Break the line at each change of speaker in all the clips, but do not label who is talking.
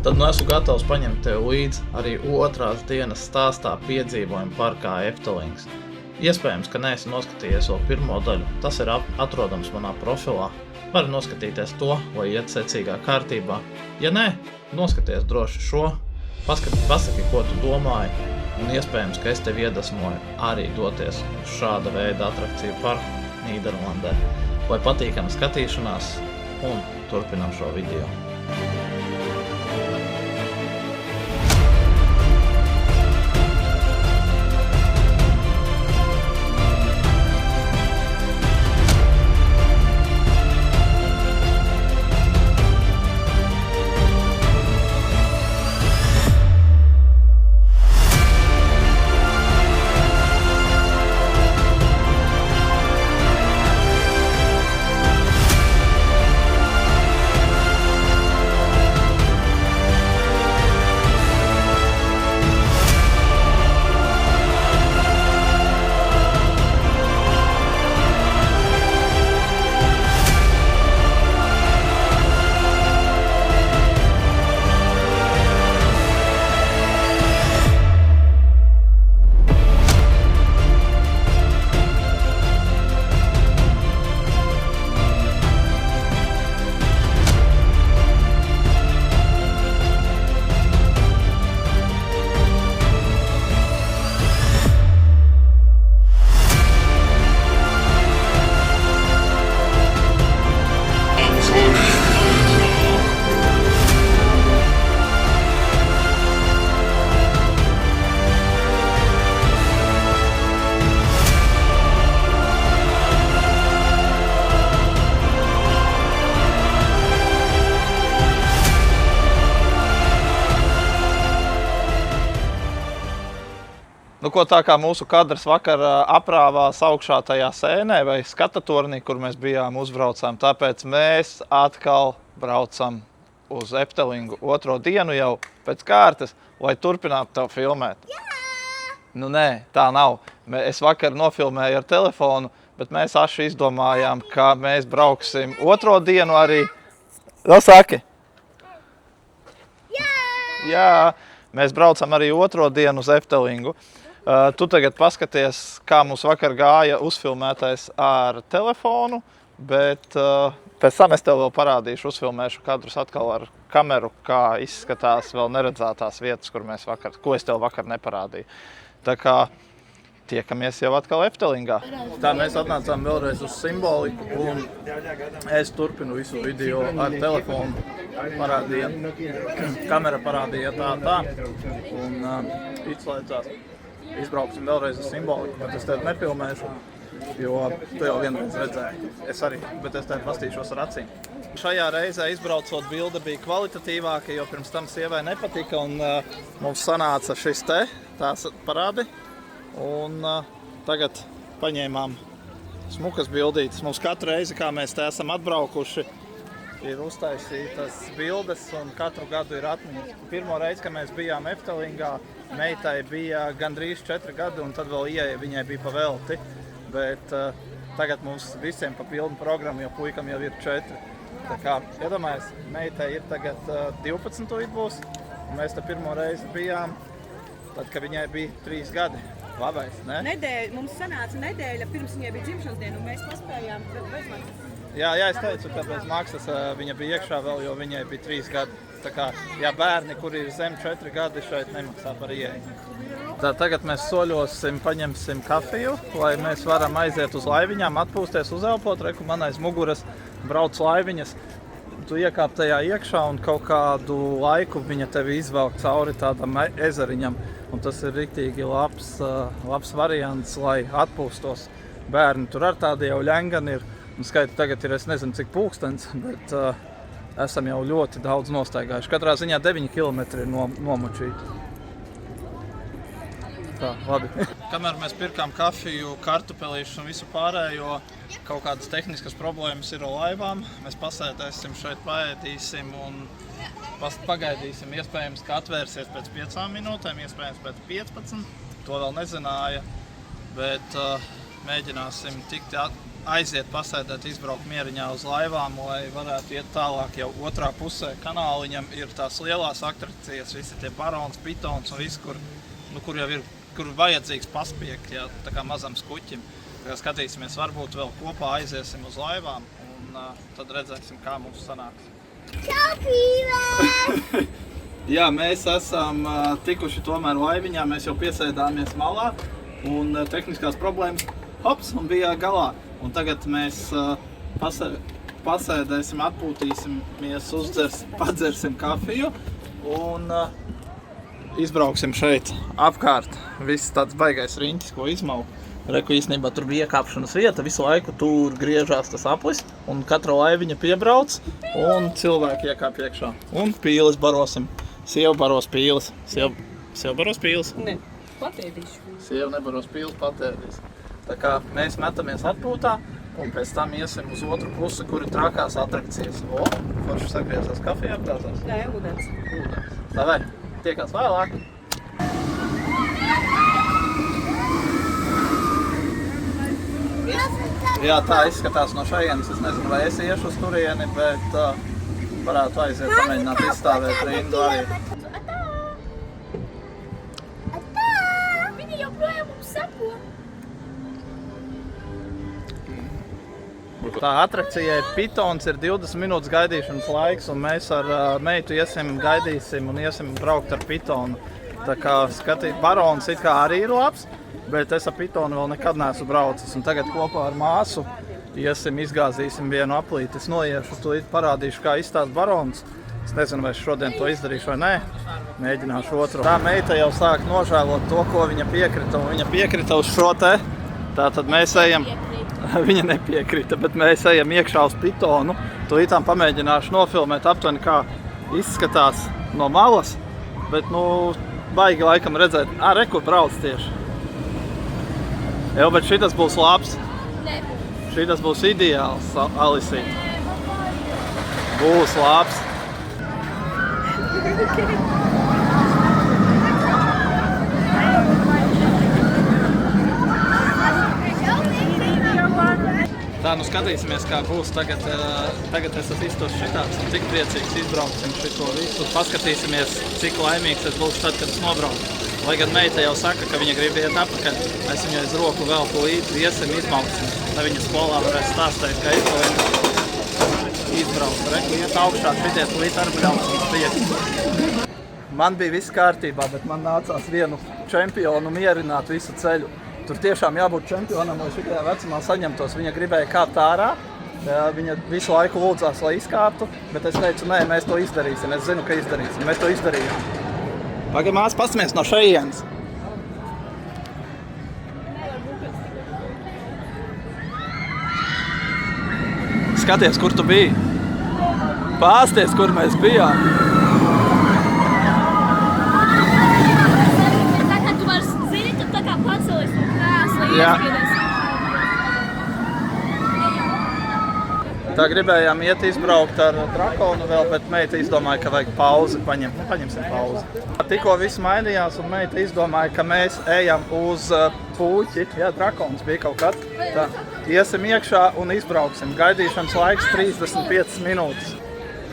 Tad esmu gatavs paņemt tev līdzi arī otrās dienas stāstā piedzīvojumu parkā Eftelings. Iespējams, ka neesi noskatījies vēl pirmo daļu, tas ir atrodams manā profilā. Vari noskatīties to, lai iet secīgā kārtībā. Ja nē, noskaties droši šo, pasaki, ko tu domāji, un iespējams, ka es tevi iedvesmoju arī doties uz šāda veida atrakciju parku Nīderlandē. Lai patīkama skatīšanās un turpinām šo video. Ko tā kā mūsu kadrs vakar aprāvās augšā tajā sēnē vai skatatornī, kur mēs bijām uzbraucām, tāpēc mēs atkal braucam uz Eftelingu otro dienu jau pēc kārtas, lai turpinātu tev filmēt. Jā! Nu nē, tā nav. Es vakar nofilmēju ar telefonu, bet mēs aši izdomājām, ka mēs brauksim otro dienu arī. Nu saki? Jā! Jā, mēs braucam arī otro dienu uz Eftelingu. Tu tagad paskaties, kā mums vakar gāja uzfilmētais ar telefonu, bet pēc tam es tev vēl parādīšu, uzfilmēšu kadrus atkal ar kameru, kā izskatās vēl neredzētās vietas, ko es tev vakar neparādīju. Tā kā tiekamies jau atkal Eftelingā. Tā mēs atnācām vēlreiz uz Simboliku un es turpinu visu video ar telefonu. Kamera parādīja tā un izslēdzās. Izbrauksim vēlreiz uz Simboliku, bet es tevi nepilmēšu, jo tu jau vienreiz redzēji. Es arī, bet es tevi pastīšos ar acīm. Šajā reizē izbraucot bilde bija kvalitatīvāka, jo pirms tam sievai nepatika un mums sanāca šis te, tās parādi. Un tagad paņēmām smukas bildītes. Mums katru reizi, kā mēs te esam atbraukuši, ir uztaisītas bildes un katru gadu ir atmiņas. Pirmo reizi, kad mēs bijām Eftelingā, meitai bija gandrīz 4 gadi un tad vēl ieeja viņai bija pavelti. Bet tagad mums visiem pa pilnu programmu, jo puikam jau ir 4. Tā kā, iedomājies, meitai ir tagad 12 būs. Un mēs te pirmo reizi bijām, tad, kad viņai bija 3 gadi. Labais, ne?
Mums sanāca nedēļa pirms viņai bija dzimšanas diena un mēs paspējām bez maksas.
Jā, es teicu, ka bez maksas viņa bija iekšā vēl, jo viņai bija 3 gadi. Tā kā, ja bērni, kuri ir zem 4 gadi, šeit nemaksā par ieeju. Tā, tagad mēs soļosim, paņemsim kafiju, lai mēs varam aiziet uz laiviņām, atpūsties, uzelpot. Reku, man aiz muguras brauc laiviņas. Tu iekāp tajā iekšā un kaut kādu laiku viņa tevi izvelk cauri tādam ezeriņam. Un tas ir riktīgi labs variants, lai atpūstos. Bērni tur ar tādi jau ļengani ir. Un skaita tagad ir, es nezinu, cik pulkstens, bet esam jau ļoti daudz nostaigājuši. Katrā ziņā 9 kilometri ir nomočīti. Tā, labi. Kamēr mēs pirkām kafiju, kartupelīšus un visu pārējo, kaut kādas tehniskas problēmas ir ar laivām. Mēs pasēdēsim šeit, paēdīsim un pagaidīsim. Iespējams, ka atvērsies pēc 5 minūtēm, iespējams pēc 15. To vēl nezināja, bet mēģināsim tikt aiziet, pasēdēt, izbraukt mieriņā uz laivām, lai varētu iet tālāk jau otrā pusē kanāliņam. Ir tās lielās atrakcijas, visi tie barons, pitons un viss, kur jau ir, kur vajadzīgs paspiekt, jā, tā kā mazam skuķim. Tā skatīsimies, varbūt vēl kopā aiziesim uz laivām un tad redzēsim, kā mums sanāks.
Čau, pīlē!
Jā, mēs esam tikuši tomēr laiviņā, mēs jau piesēdāmies malā un tehniskās problēmas, hops, un bija galā. Un tagad mēs pasēdēsim, atpūtīsimies, padzersim kafiju un izbrauksim šeit apkārt. Viss tāds baigais riņķis, ko izmauku. Reku īstenībā tur bija iekāpšanas vieta, visu laiku tur griežās tas aplis un katra laiviņa piebrauc un cilvēki iekāp iekšā. Un pīles barosim. Sieva baros pīles. Sieva baros pīles?
Ne, patēdīšu.
Sieva nebaros pīles, patēdīs. Tā kā mēs metamies atpūtā un pēc tam iesim uz otru pusi, kur ir trakās atrakcijas. O, forši sagriezās kafija apgāzās.
Nē, ūdens.
Ūdens. Tā vai, tiekās vēlāk. Jā, tā izskatās no šajienes. Es nezinu, vai es iešu uz turieni, bet varētu aiziet, pamēģināt izstāvēt rindu arī.
Atā! Viņi joprojām mums sako.
Tā atrakcija ir pitons, ir 20 minūtes gaidīšanas laiks, un mēs ar meitu gaidīsim un iesim braukt ar pitonu. Tā kā barons it kā arī ir labs, bet es ar pitonu vēl nekad neesmu braucis, un tagad kopā ar māsu iesim, izgāzīsim vienu aplīti. Es noiešu, tūlīt parādīšu, kā izstāst barons. Es nezinu, vai šodien to izdarīšu vai nē. Mēģināšu otru. Tā meita jau sāk nožēlot to, ko viņa piekrita, un viņa piekrita uz šo te. Tātad mēs ejam, viņa nepiekrita, bet mēs ejam iekšā uz pitonu. Tūlītām pamēģināšu nofilmēt aptuveni, kā izskatās no malas, bet, baigi laikam redzēt. Reku brauc tieši. Bet šitas būs labs. Šitas būs ideāls, Alisīt. Būs labs. Tā, skatīsimies, kā būs. Tagad es esmu iztos šitāds, cik priecīgs izbrauksim šito visu. Paskatīsimies, cik laimīgs es būšu tad, kad es nobraucu. Lai gan meita jau saka, ka viņa grib iet atpakaļ, es viņai uz roku vēl ko līdzi iesim, izmauksim. Lai viņa skolā varēs stāstīt, ka es to izbraucu. Reku iet augšā, šitiet līdz ar braucu uz priekšu. Man bija viss kārtībā, bet man nācās vienu čempionu mierināt visu ceļu. Tur tiešām jābūt čempionam, lai šitajā vecumā saņemtos. Viņa gribēja kāpt ārā, viņa visu laiku lūdzās, lai izkāptu, bet es teicu, nē, mēs to izdarīsim, es zinu, ka izdarīsim, mēs to izdarījām. Pagaid, mās, pastamies no šejienes. Skaties, kur tu biji. Pāsties, kur mēs bijām.
Tā kā tu vairs zini, tu tā kā pacelies no krēsla, iespiedies.
Tā gribējām iet izbraukt ar drakonu vēl, bet meita izdomāja, ka vajag pauzi paņemt. Paņemsim pauzi. Tikko viss mainījās un meita izdomāja, ka mēs ejam uz puķi. Jā, drakons bija kaut kad. Tā. Iesim iekšā un izbrauksim. Gaidīšanas laiks 35 minūtes.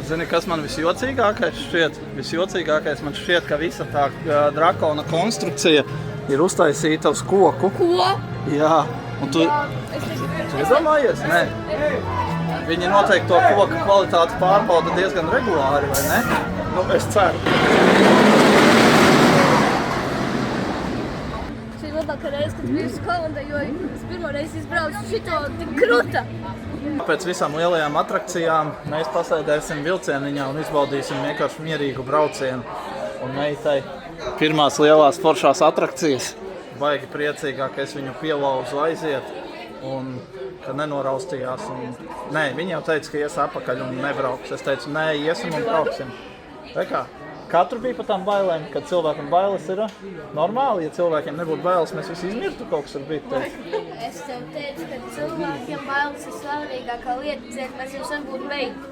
Zini, kas man visjocīgākais šķiet? Visjocīgākais man šķiet, ka visa tā drakona konstrukcija ir uztaisīta uz koku.
Ko?
Jā. Un tu iedomājies? Nē. Viņi noteikti to koka kvalitāti pārbauda diezgan regulāri, vai ne? Es ceru.
Šī ir labākā reize, kad biju skolā, jo es pirmo reizi izbraucu šito tik kruta.
Pēc visām lielajām atrakcijām mēs pasēdēsim vilcieniņā un izbaudīsim vienkārši mierīgu braucienu. Un meitai pirmās lielās foršās atrakcijas. Baigi priecīgā, ka es viņu pielauzu aiziet un ka nenoraustījās. Nē, viņi jau teica, ka ies apakaļ un nebrauks. Es teicu, nē, iesim un brauksim. Katru bija par tām bailēm, kad cilvēkam bailes ir normāli. Ja cilvēkiem nebūtu bailes, mēs visi izmirtu, kaut kas ar bitu teikt.
Es tev teicu, ka cilvēkiem bailes ir svarīgākā lieta, dzēt, mēs jau sen būtu beigti.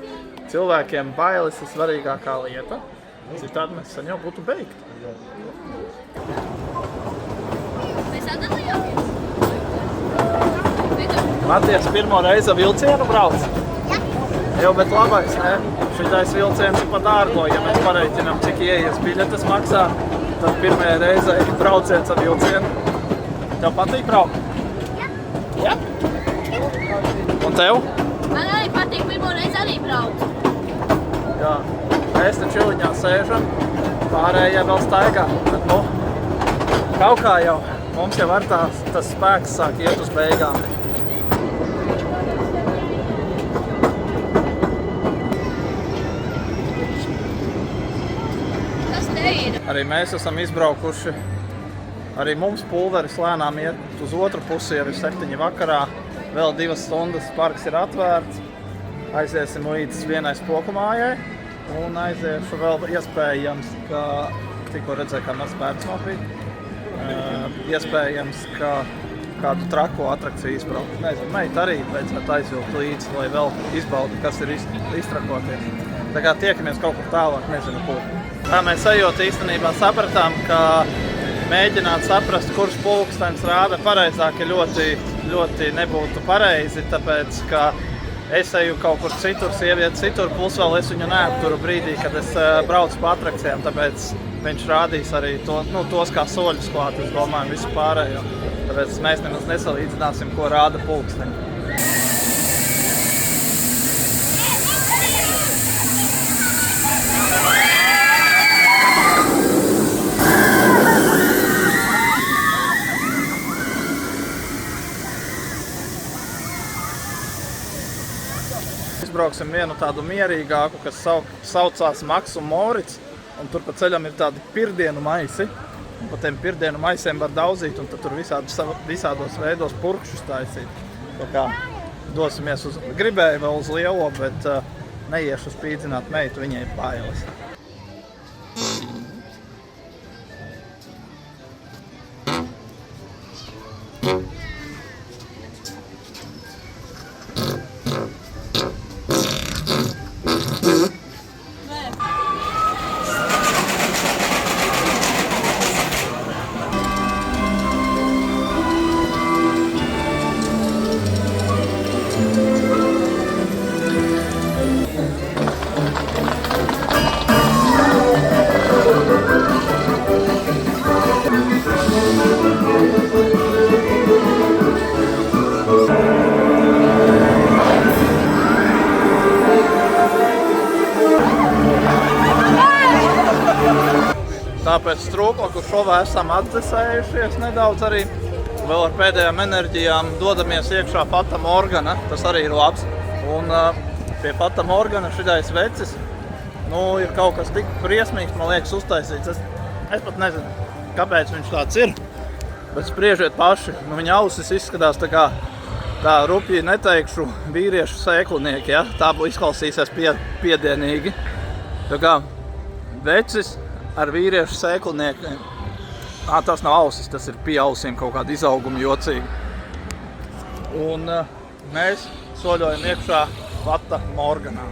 Cilvēkiem bailes ir svarīgākā lieta, citādi mēs sen jau būtu beigti.
Mēs atdalījāmies?
Maties, pirmo reizi ar vilcienu brauc? Jau, bet labais, ne? Šitais vilciens ir pa dārgo, ja mēs pareiķinām, cik ieejas biļetes maksā, tad pirmajai reizei brauciens ar vilcienu. Tev patīk braukt? Jā. Un tev?
Man arī patīk pirmo reizi arī braukt.
Jā. Mēs te čiliņā sēžam, pārējie vēl staigā. Bet, nu, kaut kā jau mums jau ar tas spēks sāk iet uz beigām. Arī mēs esam izbraukuši, arī mums pulveris lēnām iet uz otru pusi, jau ir 7 vakarā, vēl 2 stundas parks ir atvērts, aiziesim līdz vienai spokumājai un aiziešu vēl iespējams, ka tikko redzēju, kā maz bērns nokrīt, iespējams, ka kādu trako atrakciju izbraukt. Nezinu, meita arī vajadzētu aizvilkt līdzi, lai vēl izbaudu, kas ir iztrakoties. Tā kā tiekamies kaut kur tālāk, nezinu kur. Tā mēs ejot īstenībā sapratām, ka mēģināt saprast, kurš pulkstenis rāda pareizāk, ir ļoti nebūtu pareizi, tāpēc, ka es eju kaut kur citur, sieviete citur, plus vēl es viņu neapturu brīdī, kad es braucu pa atrakcijām, tāpēc viņš rādīs arī tos kā soļus klāt, es domāju, visu pārējo. Tāpēc mēs nemaz nesalīdzināsim, ko rāda pulksteni. Izbrauksim vienu tādu mierīgāku, kas saucās Maks un Morits, un tur pa ceļam ir tādi pirdienu maisi, un pa tiem pirdienu maisiem var daudzīt, un tad tur visādos veidos purkšus taisīt. Tā kā dosimies gribēju vēl uz lielo, bet neiešu spīdzināt meitu, viņai ir bailes. Tāpēc Strūklaku šovā esam atdzesējušies nedaudz arī. Vēl ar pēdējām enerģijām dodamies iekšā Fata Morgana, tas arī ir labs. Un pie Fata Morgana šitais vecis, ir kaut kas tik briesmīgs, man liekas, uztaisīts. Es pat nezinu, kāpēc viņš tāds ir, bet spriežiet paši. Viņa ausis izskatās tā rupji neteikšu vīriešu sēklinieki, ja? Tā izklausīsies piedienīgi. Tā kā vecis ar vīriešu sēklniekiem. Tas nav ausis, tas ir pie ausīm kaut kāda izauguma jocīga. Un mēs soļojam iekšā Fata Morganā.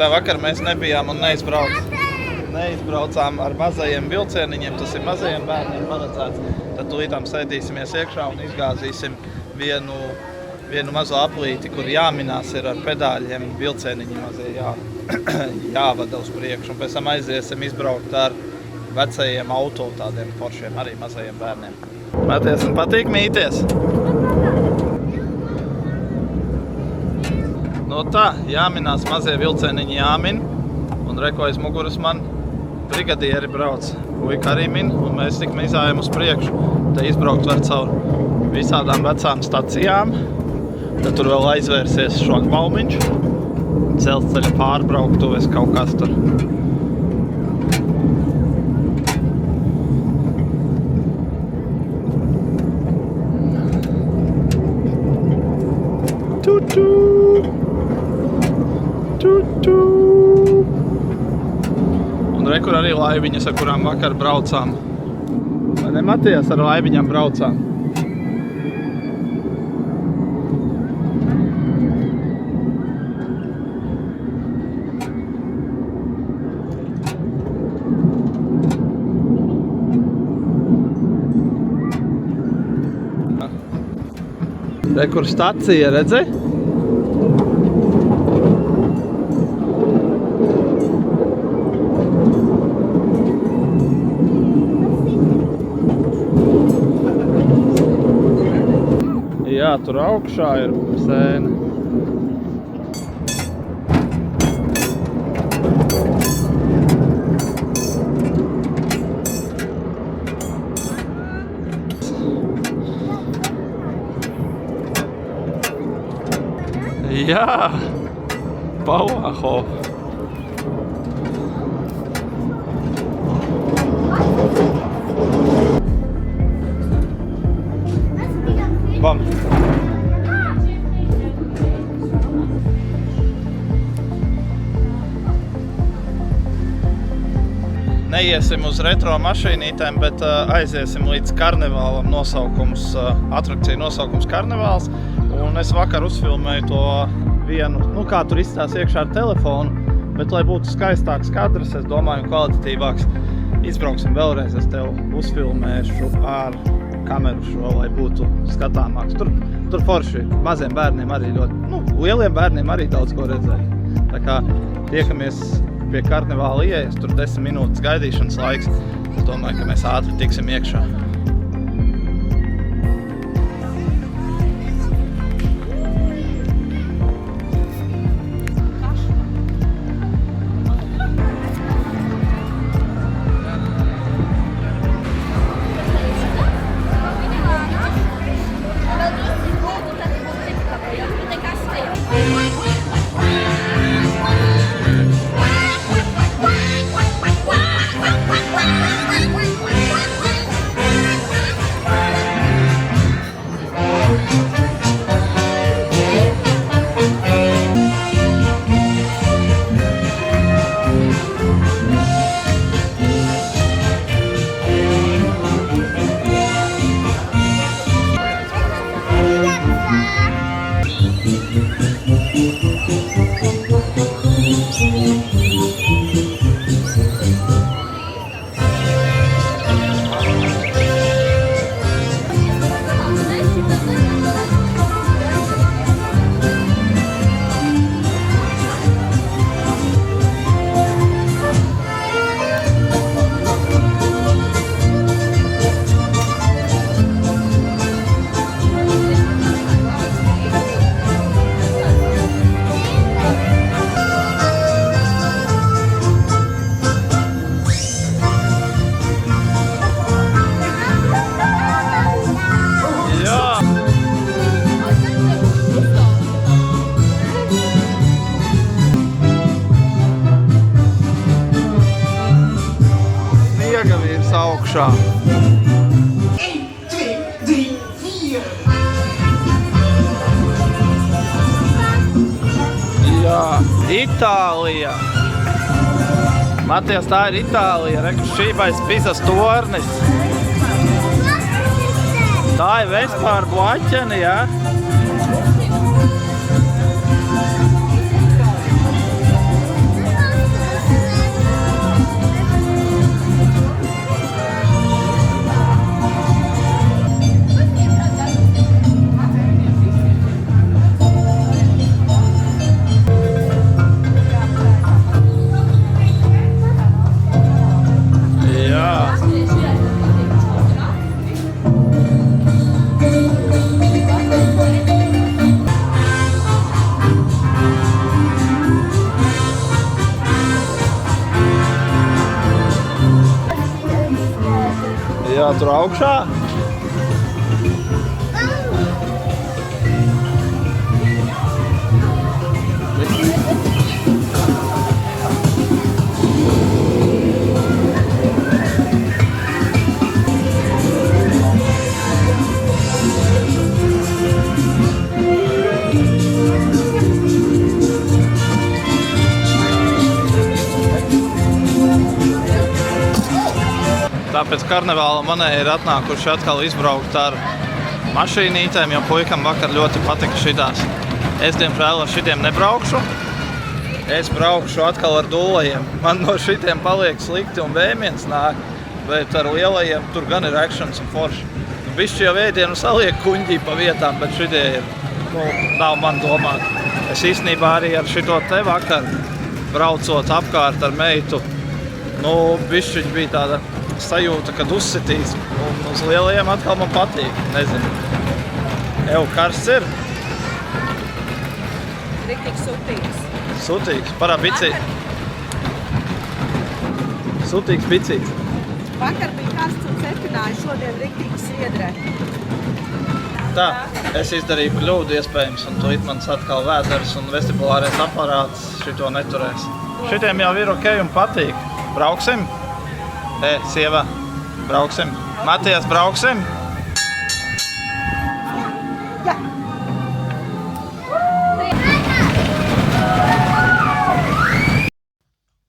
Tā vakar mēs nebijām un neizbraucām ar mazajiem vilcieniņiem, tas ir mazajiem bērniem paredzēts. Tad tūlītām sēdīsimies iekšā un izgāzīsim vienu mazu aplīti, kur jāminās ir ar pedāļiem vilcieniņi mazie jāvada uz priekšu. Un pēc tam aiziesim izbraukt ar vecajiem auto, tādiem foršiem, arī mazajiem bērniem. Maties, un patīk mīties? No tā, jāminās mazie vilcieniņi jāmin. Un reko aiz muguras man brigadieri brauc. Puika arī min, un mēs tikam izājam uz priekšu. Te izbraukt var caur visādām vecām stacijām. Tad tur vēl aizvērsies šlagbalmiņš. Dzelzceļa pārbrauktuves kaut kas tur. Tu-tu! Tu-tu! Un re, kur arī laiviņas, ar kurām vakar braucām. Vai ne, Matijas, ar laiviņām braucām? Re, kur stacija, redzi? Jā, tur augšā ir sēne. Jā, Bauerhof. Bam. Neiesim uz retro mašīnītēm, bet aiziesim līdz karnevālam atrakciju nosaukums Karnevāls. Un es vakar uzfilmēju to vienu, kā tur izstās iekšā ar telefonu, bet lai būtu skaistāks kadrs, es domāju, kvalitatīvāks, izbrauksim vēlreiz, es tev uzfilmēšu ar kameru šo, lai būtu skatāmāks. Tur forši, maziem bērniem arī ļoti, lieliem bērniem arī daudz ko redzēja. Tā kā tiekamies pie karnevāla ieejas, tur 10 minūtes gaidīšanas laiks. Es domāju, ka mēs ātri tiksim iekšā. Augšā.
1, 2, 3, 4.
Jā, Itālija. Matijas, tā ir Itālija. Reku šībais Pisas tornis. Tā ir Vespāra blaķeni, jā. iekšā, tur augšā? Tāpēc karnevāla manai ir atnākuši atkal izbraukt ar mašīnītēm, jo puikam vakar ļoti patika šitās. Es, diemžēl, ar šitiem nebraukšu. Es braukšu atkal ar dūlajiem. Man no šitiem paliek slikti un vēmiens nāk, bet ar lielajiem tur gan ir actions un forši. Bišķi jau ēdienu saliek kuņģī pa vietām, bet šitie ir, nav man domāt. Es īstenībā arī ar šito te vakar braucot apkārt ar meitu, bišķiņ bija tāda sajūta, kad uzsitīs, un uz lielajiem atkal man patīk, nezinu. Karsts ir?
Riktīgi sutīgs.
Sutīgs, parā bicīt. Sutīgs bicīt.
Vakar bija karsts un cepināja, šodien riktīgi sviedrē.
Tā, es izdarīju kļūdu iespējams, un tūlīt mans atkal vēders un vestibulārais aparāts šito neturēs. Šitiem jau ir ok un patīk. Brauksim? Sieva, brauksim. Matijas, brauksim?
Jā.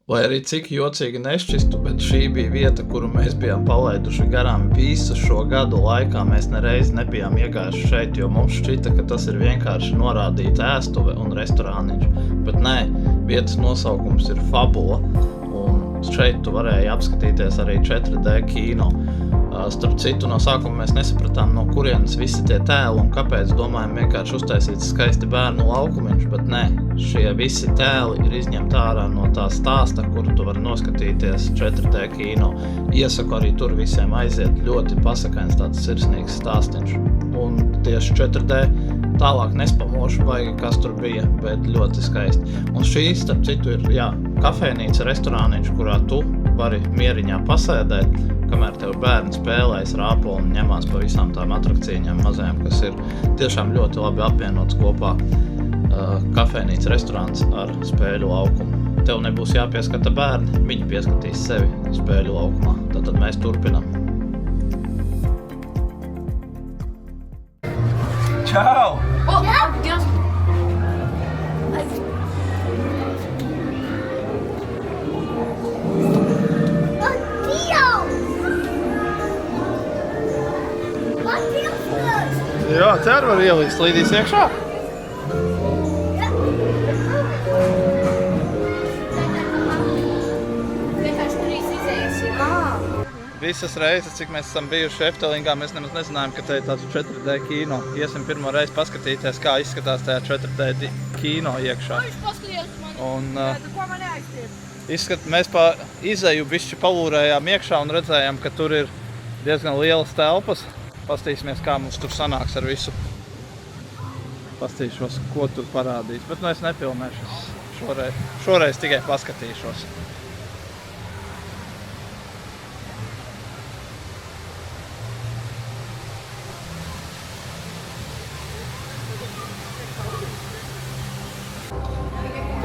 Lai arī cik jocīgi nešķistu, bet šī bija vieta, kuru mēs bijām palaiduši garām visu šo gadu laikā. Mēs nereiz nebijām iegājuši šeit, jo mums šķita, ka tas ir vienkārši norādīta ēstuve un restorāniņš. Bet nē, vietas nosaukums ir Fabula. Šeit tu varēji apskatīties arī 4D kino. Starp citu, no sākuma mēs nesapratām, no kurienes visi tie tēli un kāpēc domājam vienkārši uztaisīt skaisti bērnu laukumiņš, bet nē, šie visi tēli ir izņemti ārā no tā stāsta, kuru tu vari noskatīties 4D kino. Iesaku arī tur visiem aiziet, ļoti pasakains tāds sirsnīgs stāstiņš. Un tieši 4D tālāk nespamošu baigi, kas tur bija, bet ļoti skaisti. Un šī, starp citu, ir, kafejnīca, restorāniņš, kurā tu vari mieriņā pasēdēt, kamēr tev bērni spēlēs rāpo un ņemās pa visām tām atrakcīņām mazajām, kas ir tiešām ļoti labi apvienots kopā kafejnīca, restorāns ar spēļu laukumu. Tev nebūs jāpieskata bērni, viņi pieskatīs sevi spēļu laukumā. Tātad mēs turpinam. Čau!
Dios!
Jā, te arī var ielīst, slīdīs iekšā. Visas reizes, cik mēs esam bijuši Eftelingā, mēs nemaz nezinājām, ka te ir tāds 4D kino. Iesim pirmo reizi paskatīties, kā izskatās tajā 4D kino iekšā. Un mēs pa izeju bišķi palūrējām iekšā un redzējām, ka tur ir diezgan lielas telpas. Pastīsimies, kā mums tur sanāks ar visu. Pastīšos, ko tur parādīs, bet es nepilnēšu šoreiz tikai paskatīšos.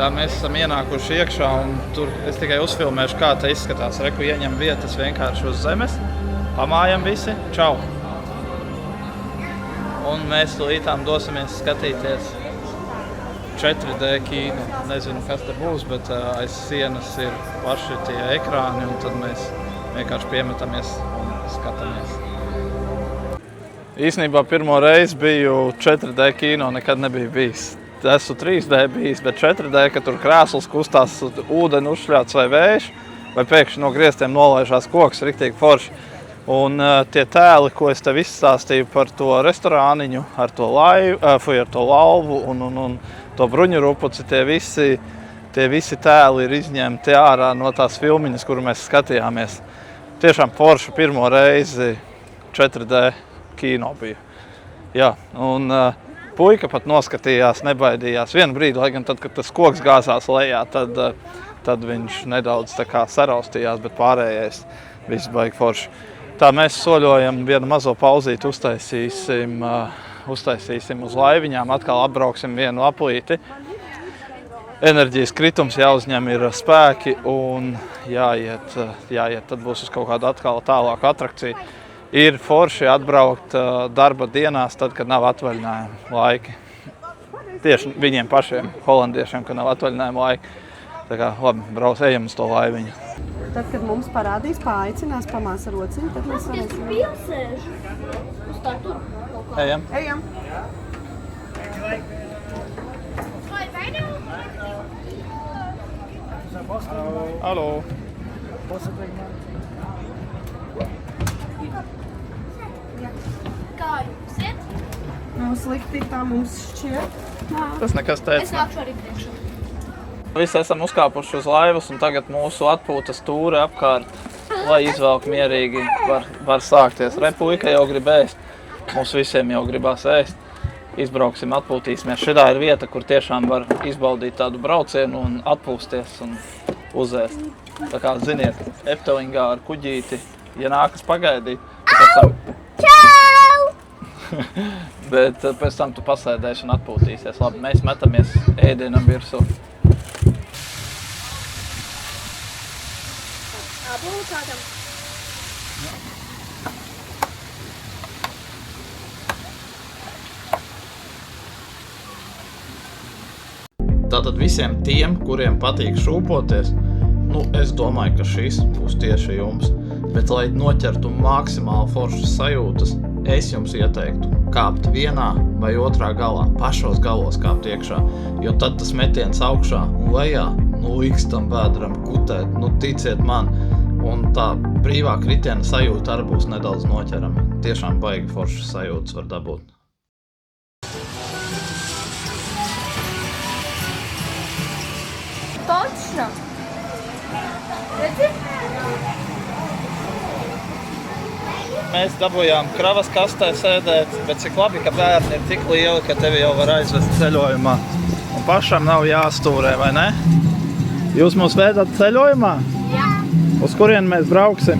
Tā mēs esam ienākuši iekšā un tur es tikai uzfilmēšu, kā te izskatās. Reku ieņem vietas vienkārši uz zemes, pamājam visi, čau! Un mēs tūlītām dosimies skatīties 4D kino. Nezinu, kas te būs, bet aiz sienas ir paši tie ekrāni un tad mēs vienkārši piemetamies un skatāmies. Īsnībā pirmo reizi biju 4D kino, nekad nebija bijis. Esmu 3D bijis, bet 4D, ka tur krēsls kustās, ūdeni uzšļāts vai vējš, vai pēkšņi no griestiem nolaižās koks, riktīgi forši. Un tie tēli, ko es tev izstāstīju par to restorāniņu, ar to lauvu un to bruņu rupuci, tie visi tēli ir izņemti ārā no tās filmiņas, kuru mēs skatījāmies. Tiešām forši pirmo reizi 4D kino bija. Jā, un puika pat noskatījās, nebaidījās. Vienu brīdi, lai gan tad, kad tas koks gāzās lejā, tad viņš nedaudz tā kā saraustījās, bet pārējais viss baigi forši. Tā mēs soļojam vienu mazo pauzīti, uztaisīsim uz laiviņām, atkal apbrauksim vienu aplīti. Enerģijas kritums jāuzņem ir spēki un jāiet, tad būs uz kaut kādu atkal tālāku atrakciju. Ir forši atbraukt darba dienās, tad, kad nav atvaļinājuma laiki. Tieši viņiem pašiem, holandiešiem, kad nav atvaļinājuma laiki. Tā kā, labi, ejam uz to laiviņu.
Tad, kad mums parādīs, paaicinās pamāsa rociņu, tad mēs varēsim.
Pilsēžu. Uz tā tur.
Ejam.
Ejam.
Halo.
Kā jums iet?
Nav slikti, tā mums šķiet.
Tas nekas
Es
teica.
nākšu arī priekšā.
Visi esam uzkāpuši uz laivas un tagad mūsu atpūtas tūre apkārt, lai izvelk mierīgi, var sākties. Puika jau grib ēst, mums visiem jau gribās ēst. Izbrauksim, atpūtīsimies. Šitā ir vieta, kur tiešām var izbaudīt tādu braucienu un atpūsties un uzēst. Tā kā, ziniet, Eftelingā ar kuģīti, ja nākas pagaidīt, bet pēc tam tu pasēdēsi un atpūtīsies. Labi, mēs metamies ēdienam virsū. Tātad visiem tiem, kuriem patīk šūpoties, es domāju, ka šis būs tieši jums. Bet, lai noķertu maksimāli foršas sajūtas, es jums ieteiktu kāpt vienā vai otrā galā, pašos galos kāpt iekšā, jo tad tas metiens augšā un lejā, liks tam vēdram kutēt, ticiet man, un tā brīvā kritiena sajūta arī būs nedaudz noķerama. Tiešām baigi foršas sajūtas var dabūt.
Точно? Redzi?
Mēs dabūjām kravas kastē sēdēt, bet cik labi, ka bērni ir tik lieli, ka tevi jau var aizvest ceļojumā. Un pašam nav jāstūrē, vai ne? Jūs mūs vedat ceļojumā?
Jā.
Uz kurien mēs brauksim?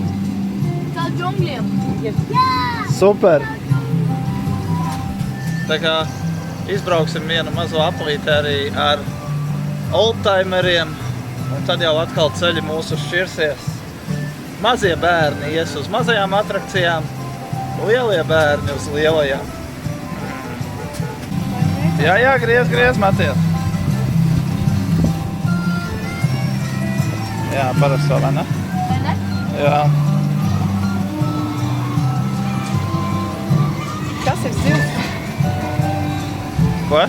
Tā džungļiem.
Super! Tā kā izbrauksim vienu mazo aplīti arī ar oldtimeriem, un tad jau atkal ceļi mūsu šķirsies. Mazie bērni ies uz mazajām atrakcijām, lielie bērni uz lielajām. Jā, griez, Maties. Jā, parasti vēl, ne?
Vai ne?
Jā.
Kas ir zivs?
Ko?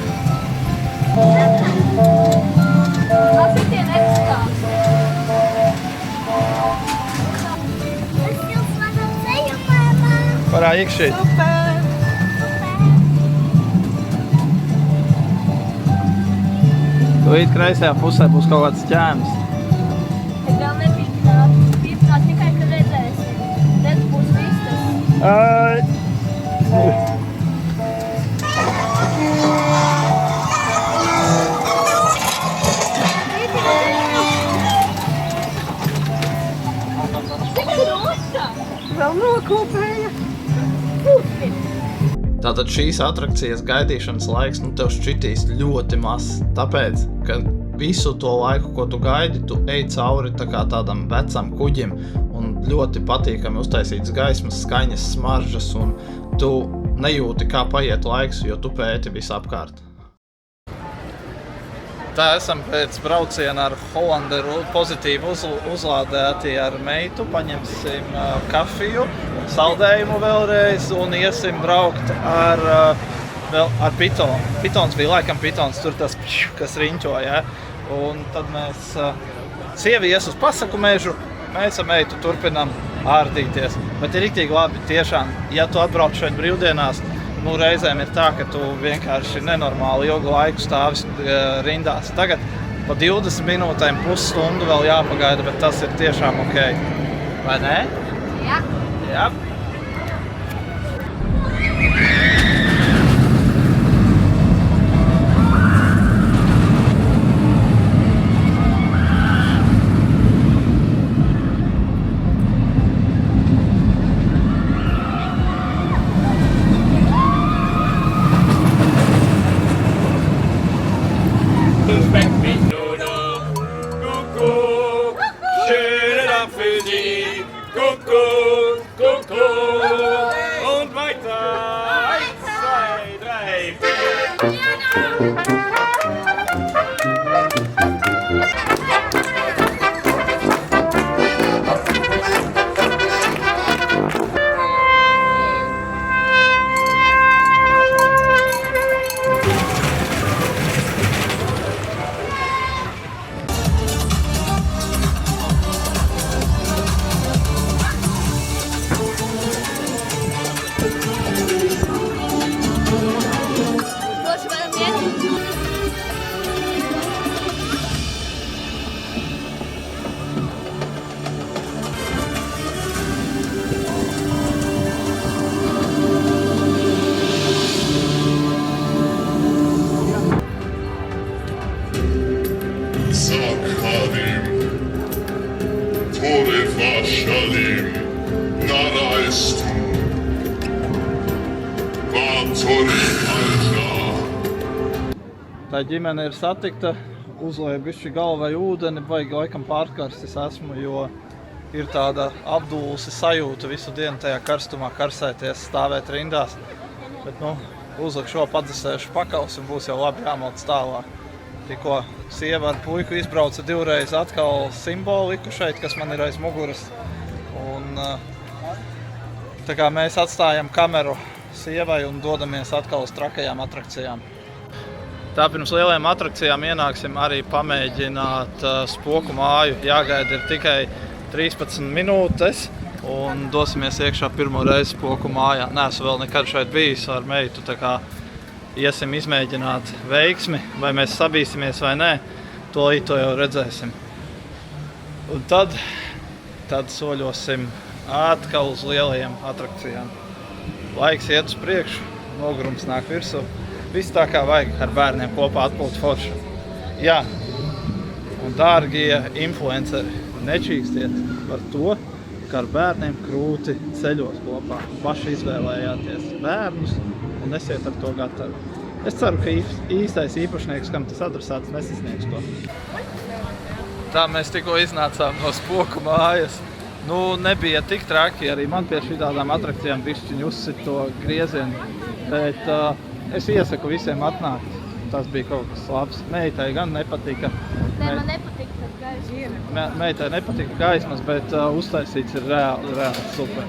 Kas ir tie nekstāsti?
Parā ikšī.
Super!
Tūlīt kreisajā pusē būs kaut kāds ķēmis.
Es vēl nepīpināt tikai, kad redzēsim. Redz būs vistas.
Vēl nokopēja.
Tātad šīs atrakcijas gaidīšanas laiks tev šķitīs ļoti mazs, tāpēc, ka visu to laiku, ko tu gaidi, tu ej cauri tā kā tādam vecam kuģim un ļoti patīkami uztaisītas gaismas, skaņas, smaržas un tu nejūti, kā paiet laiks, jo tu pēti visapkārt. Tā esam pēc brauciena ar Holanderu pozitīvi uzlādēti ar meitu, paņemsim kafiju, saldējumu vēlreiz un iesim braukt ar pitonu. Pitons bija laikam pitons, tur tas, kas riņķo, ja? Un tad mēs, sievi ies uz pasaku mežu, mēs ar meitu turpinam ārdīties. Bet ir riktīgi labi, tiešām, ja tu atbrauc šeit brīvdienās, reizēm ir tā, ka tu vienkārši nenormāli ilgu laiku stāvis rindās. Tagad pa 20 minūtēm pusstundu vēl jāpagaida, bet tas ir tiešām ok. Vai ne?
Jā.
Jā. für dich. Kuckuck, Kuckuck. Und weiter. 1, 2, 3, 4.
Došu varam iet.
Zakharim, Torefashalim, Naraistu, Vatorifalja.
Tā ģimene ir satikta, uzlēja bišķi galvai ūdeni, vajag laikam pārkarstis esmu, jo ir tāda apdūlusi sajūta visu dienu tajā karstumā karsēties, stāvēt rindās. Bet, uzlikšu šo padzesēšu pakaus un būs jau labi jāmalc tālāk. Tikko sieva ar puiku izbrauca 2 reizes atkal simboliku šeit, kas man ir aiz muguras. Un tā kā mēs atstājam kameru sievai un dodamies atkal uz trakajām atrakcijām. Tā pirms lielajām atrakcijām ienāksim arī pamēģināt spoku māju. Jāgaida ir tikai 13 minūtes un dosimies iekšā pirmo reizi spoku mājā. Neesmu vēl nekad šeit bijis ar meitu, tā kā iesim izmēģināt veiksmi, vai mēs sabīsimies vai nē, to jau redzēsim. Un tad soļosim atkal uz lielajām atrakcijām. Laiks iet uz priekšu, nogurums nāk virsū. Viss tā kā vajag ar bērniem kopā atpūt forši. Jā, un dārgie influenceri, nečīkstiet par to, ka ar bērniem krūti ceļos kopā. Paši izvēlējāties bērnus un esiet ar to gatavi. Es ceru, ka īstais īpašnieks, kam tas adresāts, nesasniegs to. Tā mēs tikko iznācām no spoku mājas. Nebija tik traki, arī man pie šitādām atrakcijām bišķiņu uzsit to griezienu. Bet es iesaku visiem atnākt. Tas bija kaut kas labs. Meitai gan nepatika.
Nē, man nepatika tas gaismas.
Meitai nepatika gaismas, bet uztaisīts ir reāli super.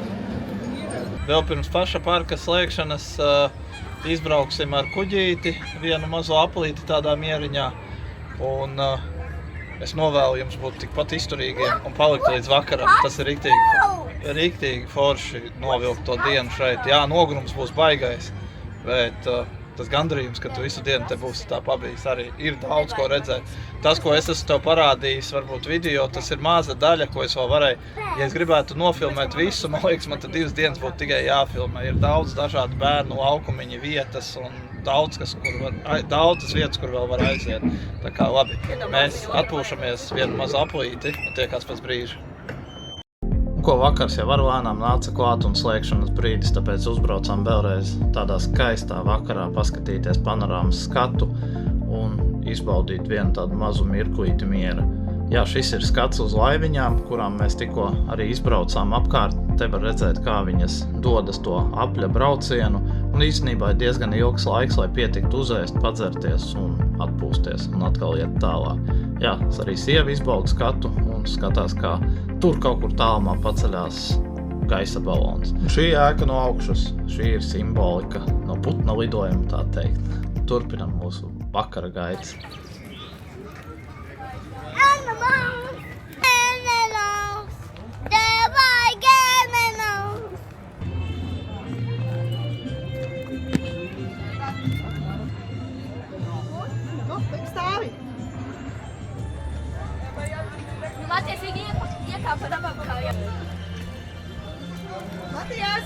Vēl pirms paša parka slēgšanas izbrauksim ar kuģīti, vienu mazo aplīti tādā mieriņā. Un es novēlu jums būt tikpat izturīgiem un palikt līdz vakaram. Tas ir riktīgi forši novilkt to dienu šeit. Jā, nogurums būs baigais, bet tas gandarījums, ka tu visu dienu te būsi tā pabijis, arī ir daudz ko redzēt. Tas, ko es esmu tev parādījis, varbūt video, tas ir maza daļa, ko es vēl varēju. Ja es gribētu nofilmēt visu, man liekas, man tad 2 dienas būtu tikai jāfilmē. Ir daudz dažādu bērnu laukumiņu vietas un daudzas vietas, kur vēl var aiziet. Tā kā labi, mēs atpūšamies vienu mazu aplīti un tiekās pēc brīža. Ko vakars jau ar lēnām nāca klāt un slēgšanas brīdis, tāpēc uzbraucām vēlreiz tādā skaistā vakarā paskatīties panorāmas skatu un izbaudīt vienu tādu mazu mirklīti miera. Jā, šis ir skats uz laiviņām, kurām mēs tikko arī izbraucām apkārt. Te var redzēt, kā viņas dodas to apļa braucienu, un īstenībā ir diezgan ilgs laiks, lai pietiktu uzēst, padzerties un atpūsties un atkal iet tālāk. Jā, arī sieva izbauda skatu un skatās, kā tur kaut kur tālumā paceļās gaisa balons. Šī ēka no augšas, šī ir simbolika no putna lidojuma, tā teikt. Turpinam mūsu vakara gaitas.
Matijas, viņi iekāpa dabā.
Matijas!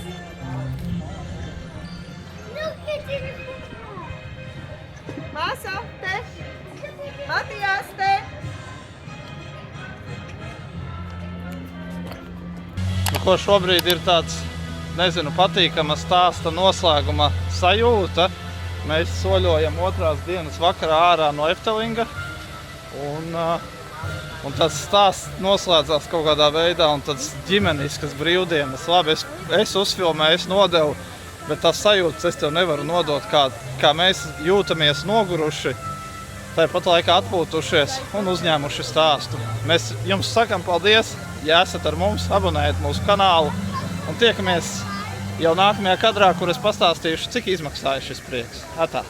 Māsa, te! Matijas, te!
Ko šobrīd ir tāds, patīkama stāsta noslēguma sajūta. Mēs soļojam 2. dienas vakarā ārā no Eftelinga un Un tas stāsts noslēdzās kaut kādā veidā, un tas ģimeniskas brīvdienas. Labi, es uzfilmēju, es nodevu, bet tās sajūtas es tev nevaru nodot, kā mēs jūtamies noguruši, tāpat laikā atpūtušies un uzņēmuši stāstu. Mēs jums sakam paldies, ja esat ar mums, abonējiet mūsu kanālu un tiekamies jau nākamajā kadrā, kur es pastāstīšu, cik izmaksāja šis prieks. Atā!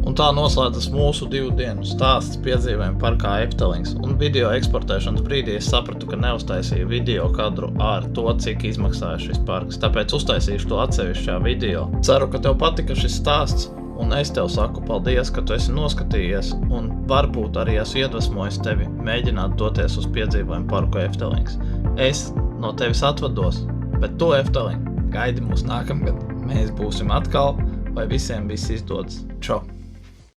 Un tā noslēdzas mūsu 2 dienu stāsts piedzīvojumi parkā Eftelings. Un video eksportēšanas brīdī es sapratu, ka neuztaisīju video kadru ar to, cik izmaksāja šis parks. Tāpēc uztaisīšu to atsevišķā video. Ceru, ka tev patika šis stāsts, un es tev saku paldies, ka tu esi noskatījies, un varbūt arī esmu iedvesmojis tevi mēģināt doties uz piedzīvojumu parku Eftelings. Es no tevis atvados, bet tu, Efteling, gaidi mūs nākamgad. Mēs būsim atkal, lai visiem viss izdodas. Čau!